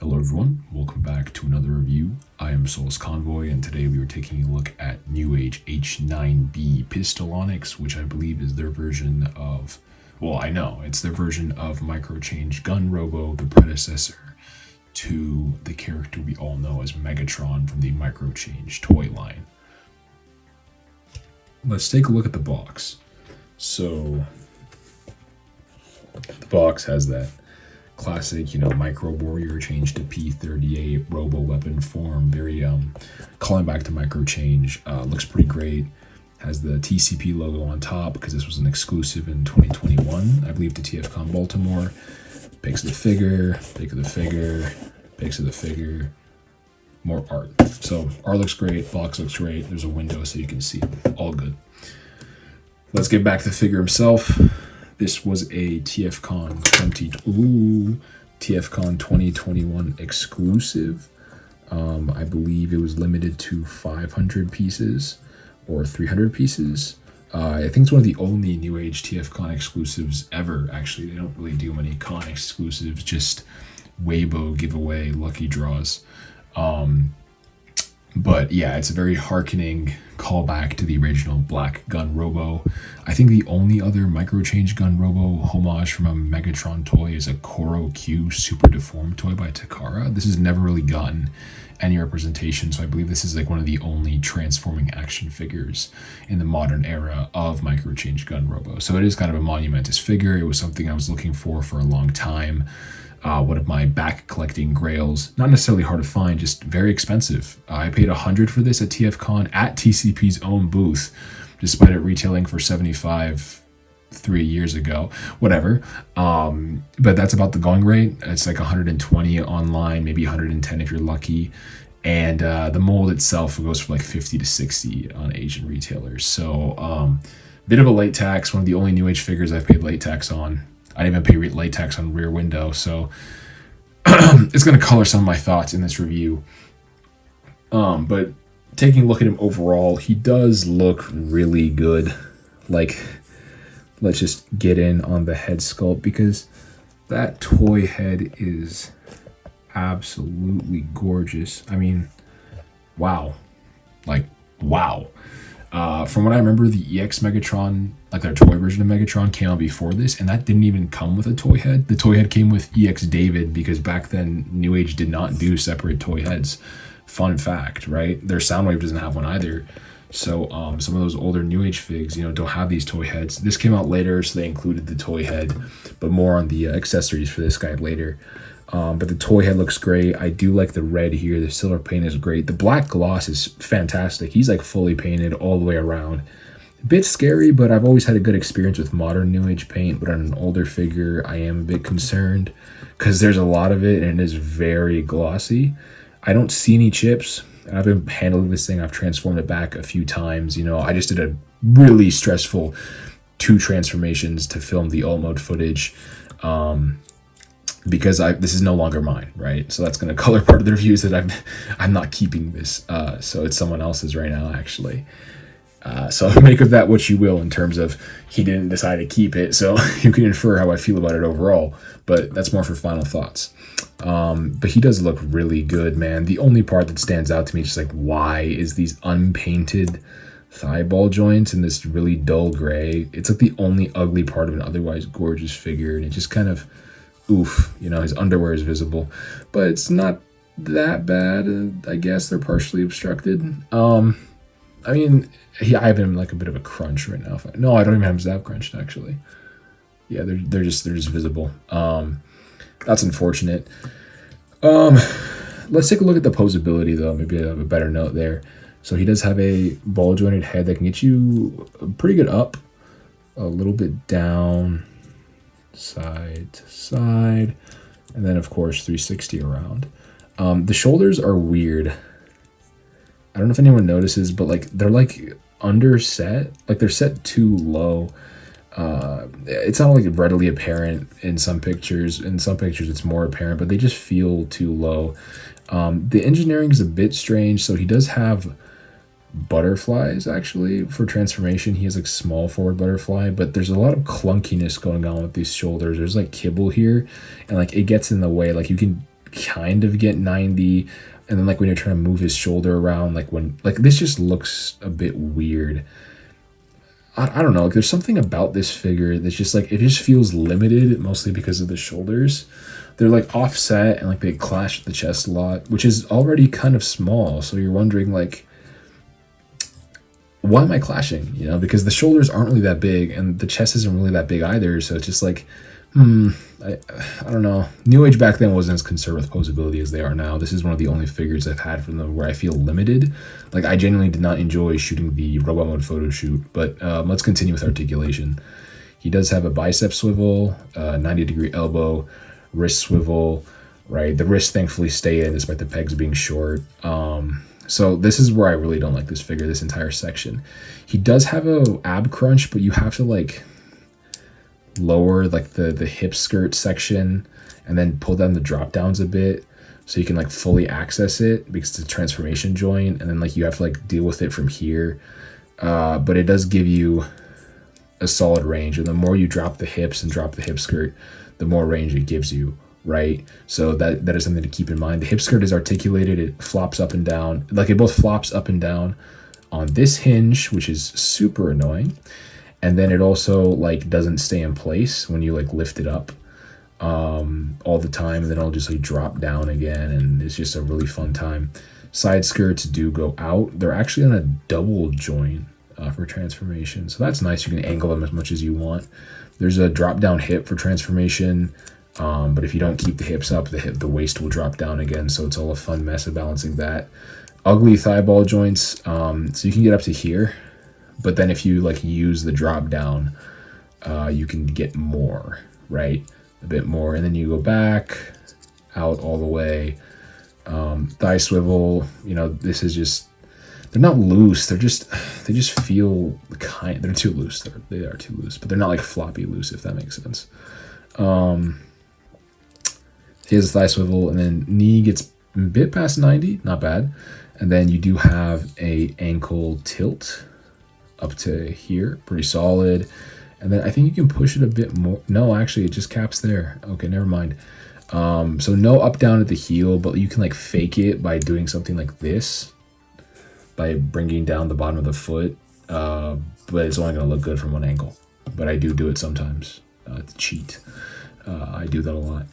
Hello everyone, welcome back to another review. I am Souls Convoy, and today we are taking a look at Newage H9B Pistolonyx, which I believe is their version of, well, I know, it's their version of Microchange Gun Robo, the predecessor to the character we all know as Megatron from the Microchange toy line. Let's take a look at the box. So, the box has that classic, Micro Warrior change to P38 Robo weapon form. Very calling back to Microchange. Looks pretty great. Has the TCP logo on top because this was an exclusive in 2021, I believe, to TFCon Baltimore. Pics of the figure, pic of the figure, pics of the figure. More art. So art looks great, box looks great. There's a window so you can see. All good. Let's get back to the figure himself. This was a TFCon 2021 exclusive. I believe it was limited to 500 pieces or 300 pieces. I think it's one of the only Newage TFCon exclusives ever. Actually, they don't really do many con exclusives, just Weibo giveaway, lucky draws. But yeah, it's a very hearkening callback to the original Black Gun Robo. I think the only other Microchange Gun Robo homage from a Megatron toy is a Koro Q Super Deformed toy by Takara. This has never really gotten any representation, so I believe this is like one of the only transforming action figures in the modern era of Microchange Gun Robo. So it is kind of a monumentous figure. It was something I was looking for a long time. One of my back collecting grails, not necessarily hard to find, just very expensive. I paid $100 for this at TFCon at TCP's own booth, despite it retailing for $75 3 years ago, whatever. But that's about the going rate. It's like $120 online, maybe $110 if you're lucky. And the mold itself goes for like $50 to $60 on Asian retailers. So bit of a late tax, one of the only Newage figures I've paid late tax on. I didn't even pay late tax on Rear Window, so it's going to color some of my thoughts in this review. But taking a look at him overall, he does look really good. Like, let's just get in on the head sculpt, because that toy head is absolutely gorgeous. I mean, wow. Like, wow. From what I remember, the EX Megatron, like their toy version of Megatron, came out before this, and that didn't even come with a toy head. The toy head came with EX David, because back then Newage did not do separate toy heads. Fun fact, right? Their Soundwave doesn't have one either. So some of those older Newage figs, don't have these toy heads. This came out later, so they included the toy head, but more on the accessories for this guy later. But the toy head looks great. I do like the red here. The silver paint is great. The black gloss is fantastic. He's like fully painted all the way around. A bit scary, but I've always had a good experience with modern Newage paint. But on an older figure, I am a bit concerned because there's a lot of it and it is very glossy. I don't see any chips. I've been handling this thing. I've transformed it back a few times. I just did a really stressful 2 transformations to film the alt mode footage. Because this is no longer mine, right? So that's going to color part of the reviews that I'm not keeping this. So it's someone else's right now, actually. So make of that what you will in terms of he didn't decide to keep it. So you can infer how I feel about it overall. But that's more for final thoughts. But he does look really good, man. The only part that stands out to me is just like, why is these unpainted thigh ball joints in this really dull gray? It's like the only ugly part of an otherwise gorgeous figure. And it just kind of... oof, his underwear is visible, but it's not that bad. I guess they're partially obstructed. I mean, I have him like a bit of a crunch right now. No, I don't even have him zap crunched, actually. Yeah, they're just visible. That's unfortunate. Let's take a look at the posability, though. Maybe I have a better note there. So he does have a ball jointed head that can get you pretty good up, a little bit down, side to side, and then of course 360 around. The shoulders are weird. I don't know if anyone notices, but like they're like underset, like they're set too low. It's not like readily apparent in some pictures. In some pictures it's more apparent, but they just feel too low. The engineering is a bit strange. So he does have butterflies actually for transformation. He has like small forward butterfly, but there's a lot of clunkiness going on with these shoulders. There's like kibble here, and like it gets in the way. Like you can kind of get 90. And then like when you're trying to move his shoulder around, like when like this just looks a bit weird. I don't know, like there's something about this figure that's just like, it just feels limited, mostly because of the shoulders. They're like offset and like they clash at the chest a lot, which is already kind of small. So you're wondering like, why am I clashing? You know, because the shoulders aren't really that big and the chest isn't really that big either. So it's just like, I don't know. Newage back then wasn't as concerned with posability as they are now. This is one of the only figures I've had from them where I feel limited. Like I genuinely did not enjoy shooting the robot mode photo shoot, but let's continue with articulation. He does have a bicep swivel, 90-degree elbow, wrist swivel, right? The wrists thankfully stay in despite the pegs being short. So this is where I really don't like this figure, this entire section. He does have a ab crunch, but you have to like lower like the hip skirt section and then pull down the drop downs a bit so you can like fully access it because it's a transformation joint, and then like you have to like deal with it from here. But it does give you a solid range, and the more you drop the hips and drop the hip skirt, the more range it gives you, right? So that is something to keep in mind. The hip skirt is articulated, it flops up and down, like it both flops up and down on this hinge, which is super annoying. And then it also like doesn't stay in place when you like lift it up all the time, and then it'll just like drop down again, and it's just a really fun time. Side skirts do go out. They're actually on a double joint for transformation, so that's nice. You can angle them as much as you want. There's a drop down hip for transformation, but if you don't keep the hips up, the waist will drop down again, so it's all a fun mess of balancing that. Ugly thigh ball joints, so you can get up to here, but then if you like use the drop down, you can get more, right? A bit more, and then you go back out all the way. Thigh swivel, you know, this is just, they're not loose, they just feel they're too loose. They are too loose, but they're not like floppy loose, if that makes sense. He has a thigh swivel, and then knee gets a bit past 90, not bad. And then you do have a ankle tilt up to here, pretty solid. And then I think you can push it a bit more. No, actually, it just caps there. Okay, never mind. So no up down at the heel, but you can like fake it by doing something like this, by bringing down the bottom of the foot. But it's only going to look good from one angle. But I do it sometimes to cheat. I do that a lot.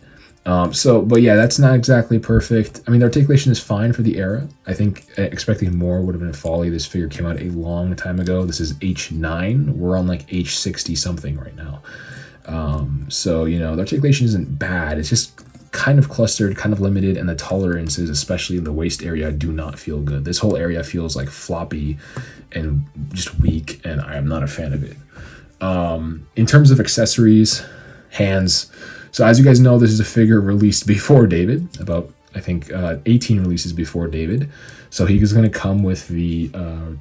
But yeah, that's not exactly perfect. I mean, the articulation is fine for the era. I think expecting more would have been a folly. This figure came out a long time ago. This is H9. We're on like H60 something right now. So, you know, the articulation isn't bad. It's just kind of clustered, kind of limited, and the tolerances, especially in the waist area, do not feel good. This whole area feels like floppy and just weak, and I am not a fan of it. In terms of accessories, hands. So as you guys know, this is a figure released before David, about, I think, 18 releases before David. So he is going to come with the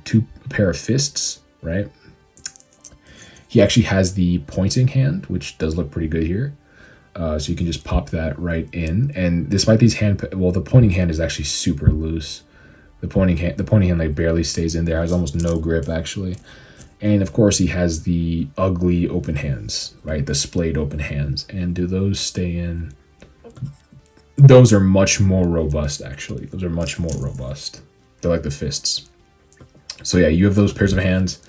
two pair of fists, right? He actually has the pointing hand, which does look pretty good here. So you can just pop that right in. And despite these the pointing hand is actually super loose. The pointing hand like barely stays in there, has almost no grip actually. And of course he has the ugly open hands, right? The splayed open hands. And do those stay in? Those are much more robust actually. Those are much more robust. They're like the fists. So yeah, you have those pairs of hands.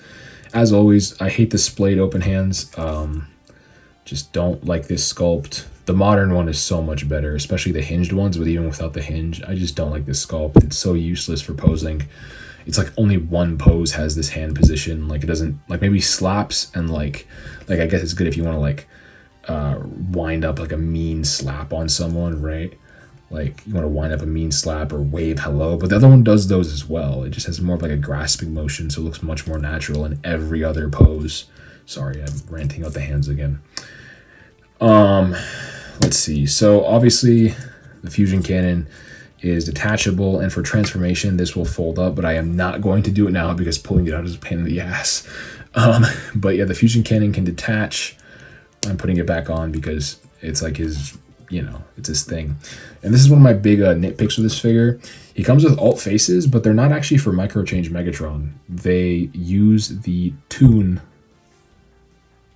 As always, I hate the splayed open hands. Just don't like this sculpt. The modern one is so much better, especially the hinged ones, but even without the hinge, I just don't like this sculpt. It's so useless for posing. It's like only one pose has this hand position. Like it doesn't, like maybe slaps and like I guess it's good if you want to like wind up like a mean slap on someone, right? Like you want to wind up a mean slap or wave hello, but the other one does those as well. It just has more of like a grasping motion, so it looks much more natural in every other pose. Sorry, I'm ranting out the hands again. Let's see. So obviously the fusion cannon is detachable, and for transformation this will fold up, but I am not going to do it now because pulling it out is a pain in the ass. But yeah, the fusion cannon can detach. I'm putting it back on because it's like his, you know, it's his thing. And this is one of my big nitpicks with this figure. He comes with alt faces, but they're not actually for microchange Megatron. They use the tune.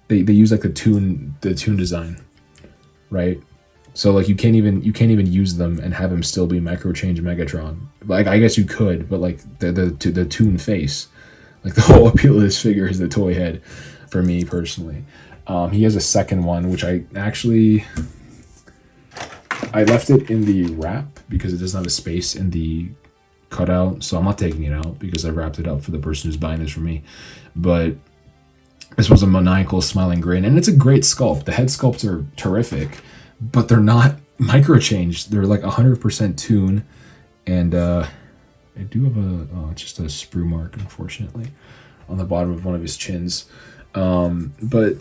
They use like the tune design, right? So like you can't even use them and have him still be microchange Megatron. Like I guess you could, but like the toon face, like the whole appeal of this figure is the toy head, for me personally. He has a second one, which I left it in the wrap because it doesn't have a space in the cutout, so I'm not taking it out because I wrapped it up for the person who's buying this from me. But this was a maniacal smiling grin, and it's a great sculpt. The head sculpts are terrific, but they're not microchanged. They're like 100% toon, and I do have just a sprue mark, unfortunately, on the bottom of one of his chins. But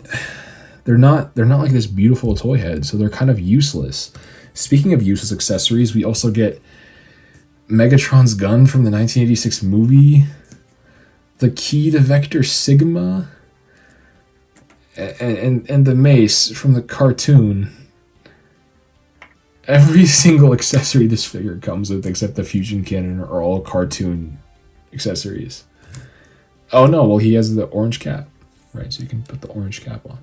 they're not like this beautiful toy head, so they're kind of useless. Speaking of useless accessories, we also get Megatron's gun from the 1986 movie, the key to Vector Sigma, and the mace from the cartoon. Every single accessory this figure comes with, except the fusion cannon, are all cartoon accessories. Oh no, well he has the orange cap, right? So you can put the orange cap on.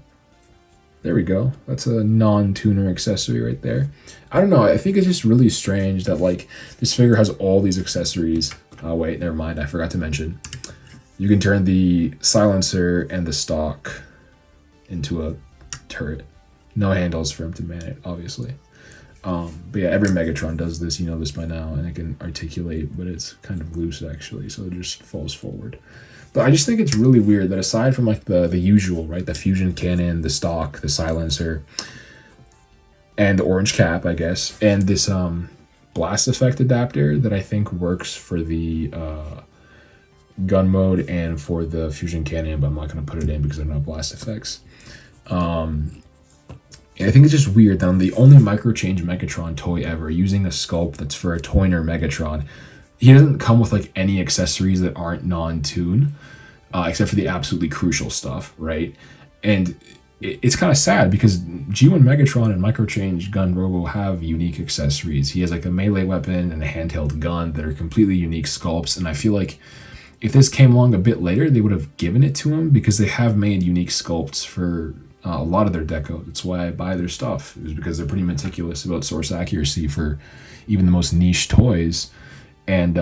There we go. That's a non-tuner accessory right there. I don't know. I think it's just really strange that like this figure has all these accessories. Oh wait, never mind. I forgot to mention. You can turn the silencer and the stock into a turret. No handles for him to man it, obviously. But yeah, every Megatron does this. You know this by now, and it can articulate, but it's kind of loose actually, so it just falls forward. But I just think it's really weird that aside from like the usual, right, the fusion cannon, the stock, the silencer, and the orange cap, I guess, and this blast effect adapter that I think works for the gun mode and for the fusion cannon, but I'm not going to put it in because I don't have blast effects. I think it's just weird that I'm the only microchange Megatron toy ever using a sculpt that's for a Toyner Megatron. He doesn't come with like any accessories that aren't non-toon, except for the absolutely crucial stuff, right? And it's kind of sad because G1 Megatron and Microchange Gun Robo have unique accessories. He has like a melee weapon and a handheld gun that are completely unique sculpts, and I feel like if this came along a bit later, they would have given it to him because they have made unique sculpts for a lot of their deco. That's why I buy their stuff, is because they're pretty meticulous about source accuracy for even the most niche toys. And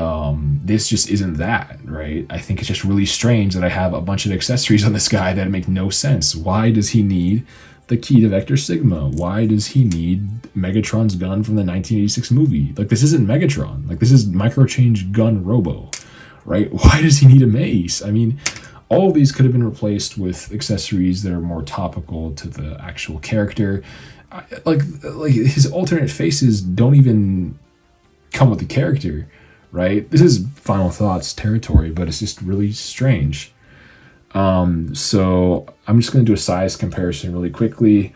this just isn't that, right? I think it's just really strange that I have a bunch of accessories on this guy that make no sense. Why does he need the key to Vector Sigma? Why does he need Megatron's gun from the 1986 movie? Like, this isn't Megatron. Like, this is Microchange Gun Robo, right? Why does he need a mace? I mean, all of these could have been replaced with accessories that are more topical to the actual character. Like his alternate faces don't even come with the character, right? This is Final Thoughts territory, but it's just really strange. So I'm just going to do a size comparison really quickly.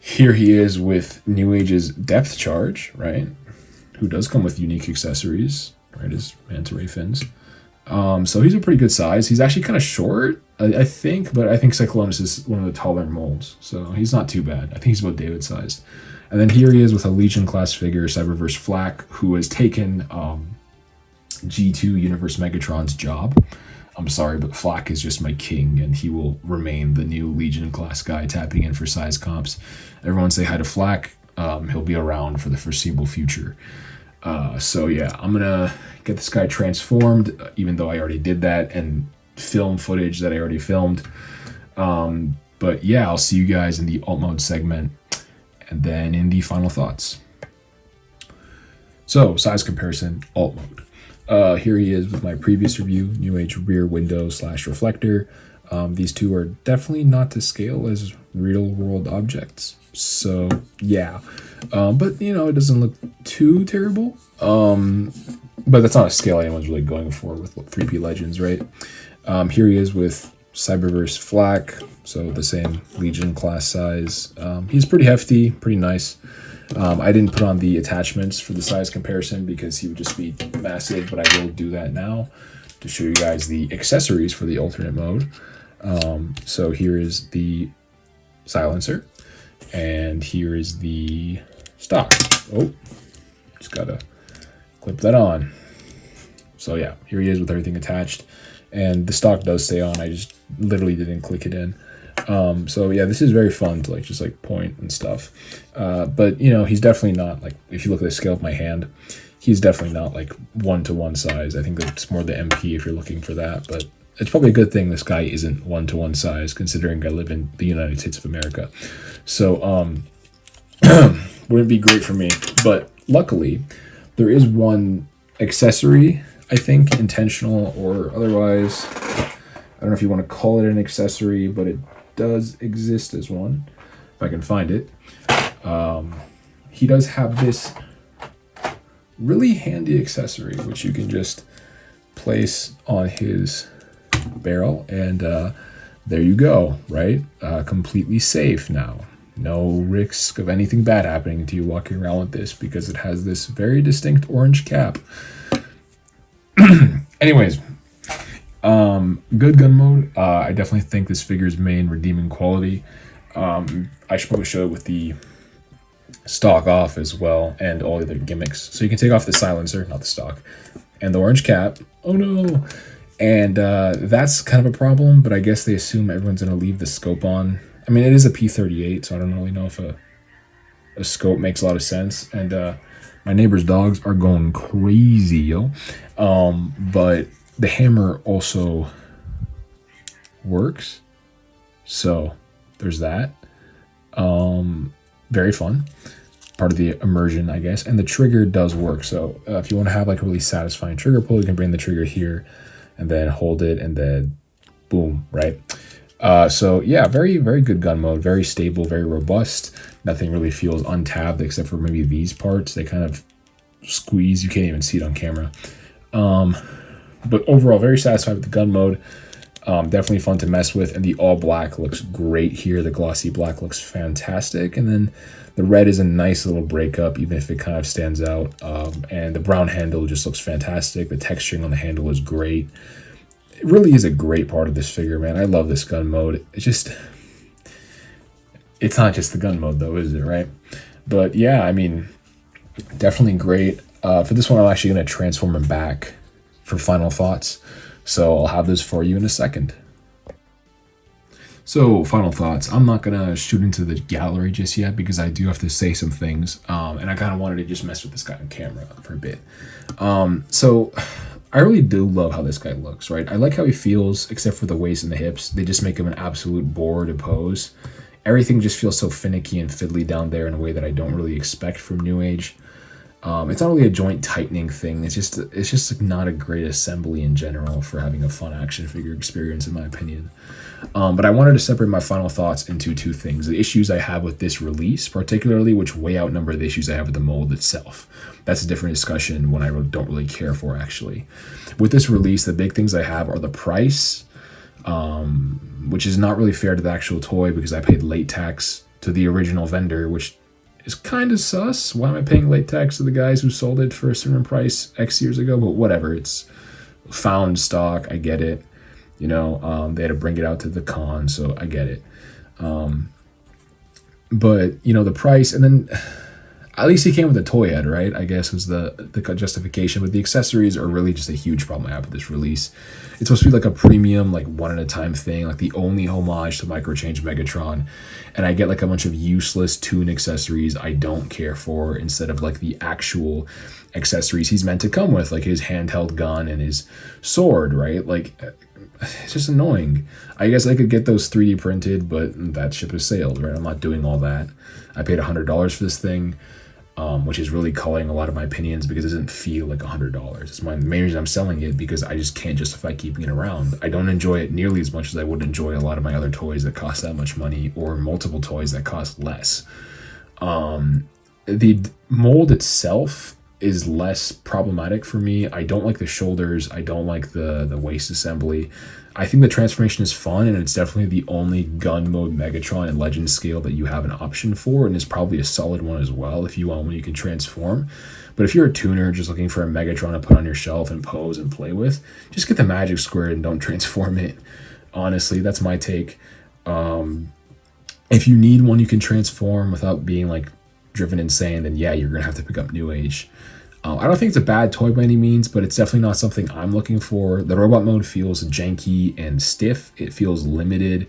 Here he is with Newage's depth charge, right? Who does come with unique accessories, right? His manta ray fins. So he's a pretty good size. He's actually kind of short, I think, but I think Cyclonus is one of the taller molds, so he's not too bad. I think he's about David sized. And then here he is with a Legion class figure, Cyberverse Flak, who has taken G2 Universe Megatron's job. I'm sorry, but Flak is just my king, and he will remain the new Legion class guy tapping in for size comps. Everyone say hi to Flak. He'll be around for the foreseeable future. So yeah, I'm gonna get this guy transformed, even though I already did that, and film footage that I already filmed. But yeah, I'll see you guys in the alt mode segment, and then in the final thoughts. So size comparison, alt mode. Here he is with my previous review, Newage rear window / reflector. These two are definitely not to scale as real world objects. So yeah, but you know, it doesn't look too terrible. But that's not a scale anyone's really going for with 3P Legends, right? Here he is with Cyberverse Flak, so the same Legion class size. He's pretty hefty, pretty nice. I didn't put on the attachments for the size comparison because he would just be massive, but I will do that now to show you guys the accessories for the alternate mode. So here is the silencer, and here is the stock. Oh, just gotta clip that on. So yeah, here he is with everything attached, and the stock does stay on. I just literally didn't click it in. So yeah, this is very fun to like just like point and stuff. But you know, he's definitely not like, if you look at the scale of my hand, he's definitely not like 1-to-1 size. I think that's more the MP if you're looking for that. But it's probably a good thing this guy isn't 1-to-1 size, considering I live in the United States of America. So wouldn't be great for me. But luckily, there is one accessory, I think, intentional or otherwise. I don't know if you want to call it an accessory, but it does exist as one, if I can find it. He does have this really handy accessory, which you can just place on his barrel, and there you go, right? Completely safe now. No risk of anything bad happening to you walking around with this, because it has this very distinct orange cap. Anyways, good gun mode. I definitely think this figure's main redeeming quality. I should probably show it with the stock off as well, and all the other gimmicks. So you can take off the silencer, not the stock, and the orange cap. Oh no! And that's kind of a problem, but I guess they assume everyone's gonna leave the scope on. I mean, it is a P38, so I don't really know if a scope makes a lot of sense. And my neighbor's dogs are going crazy, yo. But the hammer also works, so there's that. Very fun, part of the immersion, I guess. And the trigger does work, so if you want to have like a really satisfying trigger pull, you can bring the trigger here and then hold it, and then boom, right? So yeah, very, very good gun mode, very stable, very robust. Nothing really feels untabbed except for maybe these parts. They kind of squeeze, you can't even see it on camera. But overall, very satisfied with the gun mode. Definitely fun to mess with, and the all black looks great here. The glossy black looks fantastic, and then the red is a nice little breakup, even if it kind of stands out. And the brown handle just looks fantastic. The texturing on the handle is great. It really is a great part of this figure, man. I love this gun mode. It's not just the gun mode though, is it, right? But yeah, I mean, definitely great. For this one, I'm actually going to transform him back for final thoughts. So I'll have this for you in a second. So final thoughts. I'm not going to shoot into the gallery just yet, because I do have to say some things. And I kind of wanted to just mess with this guy on camera for a bit. So I really do love how this guy looks, right? I like how he feels, except for the waist and the hips. They just make him an absolute bore to pose. Everything just feels so finicky and fiddly down there in a way that I don't really expect from Newage. It's not really a joint tightening thing. It's just like not a great assembly in general for having a fun action figure experience, in my opinion. But I wanted to separate my final thoughts into two things: the issues I have with this release, particularly, which way outnumber the issues I have with the mold itself. That's a different discussion, one I don't really care for, actually. With this release, the big things I have are the price, which is not really fair to the actual toy, because I paid late tax to the original vendor, which is kind of sus. Why am I paying late tax to the guys who sold it for a certain price X years ago? But whatever, it's found stock, I get it. You know, they had to bring it out to the con, so I get it. But, you know, the price, and then at least he came with a toy head, right? I guess was the justification. But the accessories are really just a huge problem I have with this release. It's supposed to be like a premium, like one-at-a-time thing, like the only homage to Microchange Megatron. And I get like a bunch of useless toon accessories I don't care for, instead of like the actual accessories he's meant to come with, like his handheld gun and his sword, right? Like, it's just annoying. I guess I could get those 3D printed, but that ship has sailed, right? I'm not doing all that. I paid $100 for this thing, which is really coloring a lot of my opinions, because it doesn't feel like $100. It's the main reason I'm selling it, because I just can't justify keeping it around. I don't enjoy it nearly as much as I would enjoy a lot of my other toys that cost that much money, or multiple toys that cost less. The mold itself is less problematic for me. I don't like the shoulders. I don't like the waist assembly. I think the transformation is fun, and it's definitely the only gun mode Megatron and Legend scale that you have an option for, and is probably a solid one as well if you want one you can transform. But if you're a tuner just looking for a Megatron to put on your shelf and pose and play with, just get the magic square and don't transform it. Honestly, that's my take. If you need one you can transform without being like driven insane, then yeah, you're gonna have to pick up Newage. I don't think it's a bad toy by any means, but it's definitely not something I'm looking for. The robot mode feels janky and stiff. It feels limited.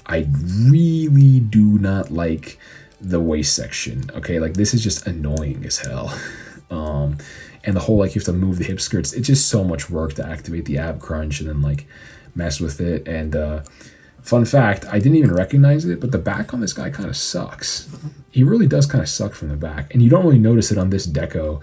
I really do not like the waist section. Okay, like this is just annoying as hell. And the whole like you have to move the hip skirts. It's just so much work to activate the ab crunch and then like mess with it. And fun fact, I didn't even recognize it, but the back on this guy kind of sucks. He really does kind of suck from the back, and you don't really notice it on this deco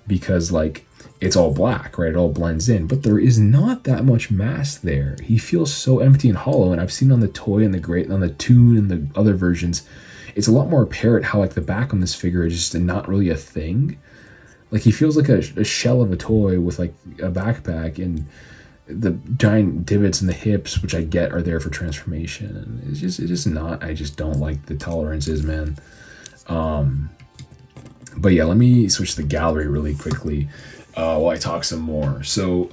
because like it's all black, right? It all blends in, but there is not that much mass there. He feels so empty and hollow, and I've seen on the toy and the great on the Toon and the other versions, it's a lot more apparent how like the back on this figure is just not really a thing. Like he feels like a shell of a toy with like a backpack, and the giant divots in the hips, which I get are there for transformation. And it's just not. I just don't like the tolerances, man. But yeah, let me switch the gallery really quickly while I talk some more. So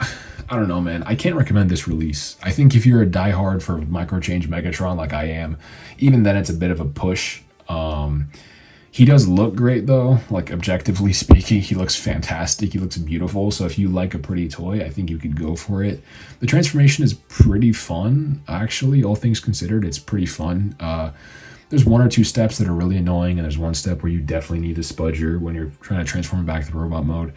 I don't know, man. I can't recommend this release. I think if you're a diehard for microchange Megatron like I am, even then it's a bit of a push. He does look great though, like objectively speaking, he looks fantastic. He looks beautiful. So if you like a pretty toy, I think you could go for it. The transformation is pretty fun, actually. All things considered, it's pretty fun. There's one or two steps that are really annoying, and there's one step where you definitely need a spudger when you're trying to transform back to robot mode.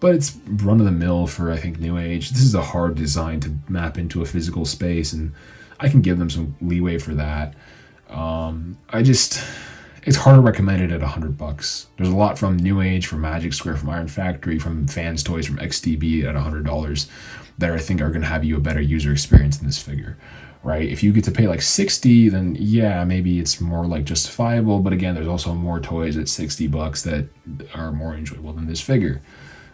But it's run of the mill for, I think, Newage. This is a hard design to map into a physical space, and I can give them some leeway for that. It's hard to recommend it at $100. There's a lot from Newage, from Magic Square, from Iron Factory, from Fans Toys, from XTB at $100 that I think are going to have you a better user experience in this figure, right? If you get to pay like $60, then yeah, maybe it's more like justifiable. But again, there's also more toys at $60 that are more enjoyable than this figure.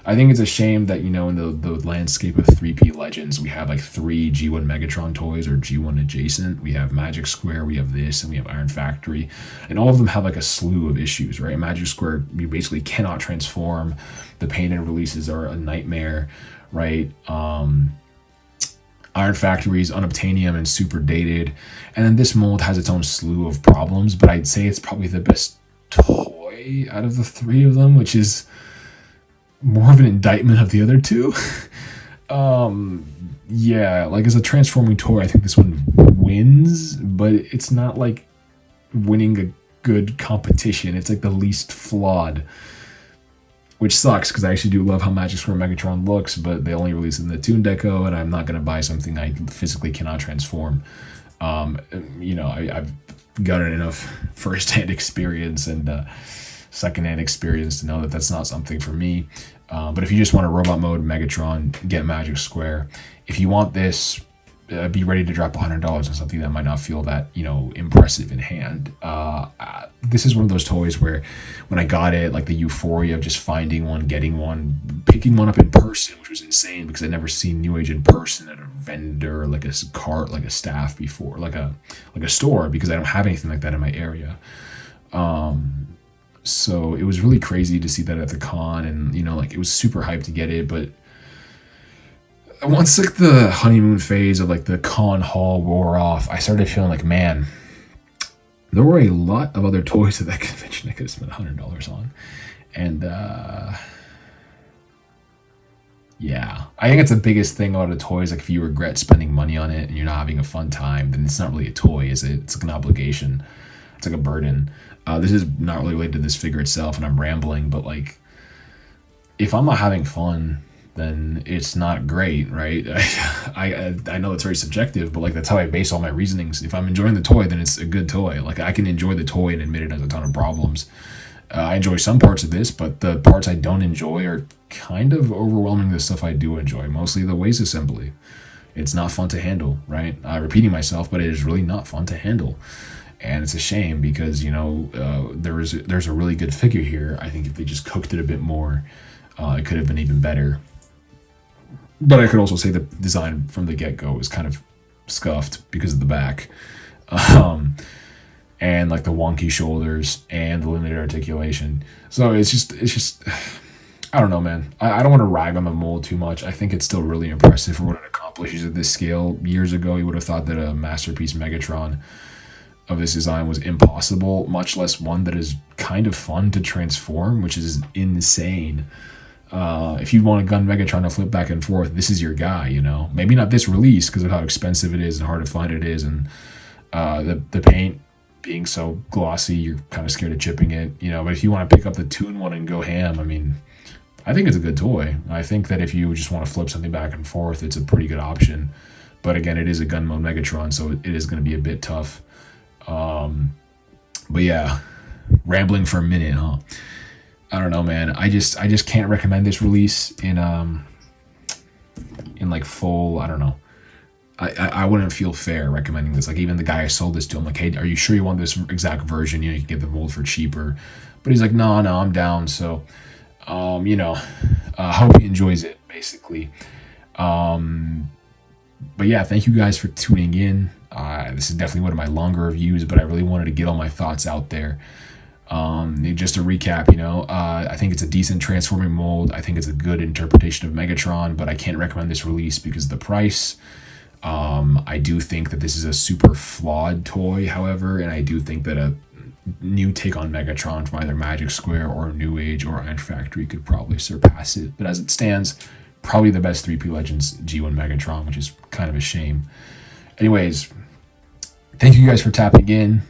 I think it's a shame that, you know, in the landscape of 3P Legends, we have like 3 G1 Megatron toys or G1 adjacent. We have Magic Square, we have this, and we have Iron Factory. And all of them have like a slew of issues, right? Magic Square, you basically cannot transform. The painted releases are a nightmare, right? Iron Factory is unobtainium and super dated. And then this mold has its own slew of problems, but I'd say it's probably the best toy out of the 3 of them, which is more of an indictment of the other 2. Yeah, like as a transforming toy, I think this one wins, but it's not like winning a good competition. It's like the least flawed, which sucks because I actually do love how Magic Square Megatron looks, but they only release it in the Toon Deco, and I'm not going to buy something I physically cannot transform. You know, I've gotten enough first-hand experience and second-hand experience to know that that's not something for me. But if you just want a robot mode Megatron, get Magic Square. If you want this, be ready to drop $100 on something that might not feel that, you know, impressive in hand. This is one of those toys where when I got it, like the euphoria of just finding one, getting one, picking one up in person, which was insane because I'd never seen Newage in person at a vendor, like a cart, like a staff before, like a store, because I don't have anything like that in my area. So it was really crazy to see that at the con, and, you know, like it was super hyped to get it, but once like the honeymoon phase of like the con haul wore off, I started feeling like, man, there were a lot of other toys at that convention I could have spent $100 on. And yeah, I think it's the biggest thing about the toys. Like if you regret spending money on it and you're not having a fun time, then it's not really a toy, is it? It's like an obligation. It's like a burden. This is not really related to this figure itself, and I'm rambling, but like if I'm not having fun, then it's not great, right? I know it's very subjective, but like that's how I base all my reasonings. If I'm enjoying the toy, then it's a good toy. Like I can enjoy the toy and admit it has a ton of problems. I enjoy some parts of this, but the parts I don't enjoy are kind of overwhelming the stuff I do enjoy, mostly the waist assembly. It's not fun to handle, right? Repeating myself, but it is really not fun to handle. And it's a shame because, you know, there's a really good figure here. I think if they just cooked it a bit more, it could have been even better. But I could also say the design from the get-go is kind of scuffed because of the back. And like the wonky shoulders and the limited articulation. So it's just, I don't know, man. I don't want to rag on the mold too much. I think it's still really impressive for what it accomplishes at this scale. Years ago, you would have thought that a masterpiece Megatron of this design was impossible, much less one that is kind of fun to transform, which is insane. If you want a gun Megatron to flip back and forth, this is your guy, you know. Maybe not this release because of how expensive it is and hard to find it is, and The paint being so glossy, you're kind of scared of chipping it, you know. But if you want to pick up the Toon one and go ham, I mean, I think it's a good toy. I think that if you just want to flip something back and forth, it's a pretty good option. But again, it is a gun mode Megatron, so it is going to be a bit tough. But yeah, rambling for a minute, huh? I don't know, man. I just can't recommend this release in like full. I don't know. I wouldn't feel fair recommending this. Like, even the guy I sold this to, I'm like, hey, are you sure you want this exact version? You know, you can get the mold for cheaper. But he's like, no, I'm down. So, you know, hope he enjoys it, basically. But yeah, thank you guys for tuning in. This is definitely one of my longer reviews, but I really wanted to get all my thoughts out there. Just to recap, you know, I think it's a decent transforming mold. I think it's a good interpretation of Megatron, but I can't recommend this release because of the price. I do think that this is a super flawed toy, however, and I do think that a new take on Megatron from either Magic Square or Newage or Iron Factory could probably surpass it. But as it stands, probably the best 3P Legends G1 Megatron, which is kind of a shame. Anyways, thank you guys for tapping in.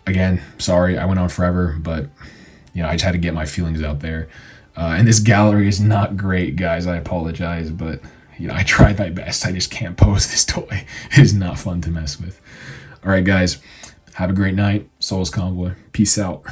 Again, sorry I went on forever, but you know, I just had to get my feelings out there. And this gallery is not great, guys. I apologize, but you know, I tried my best. I just can't pose this toy. It is not fun to mess with. All right, guys, have a great night. Souls Convoy. Peace out.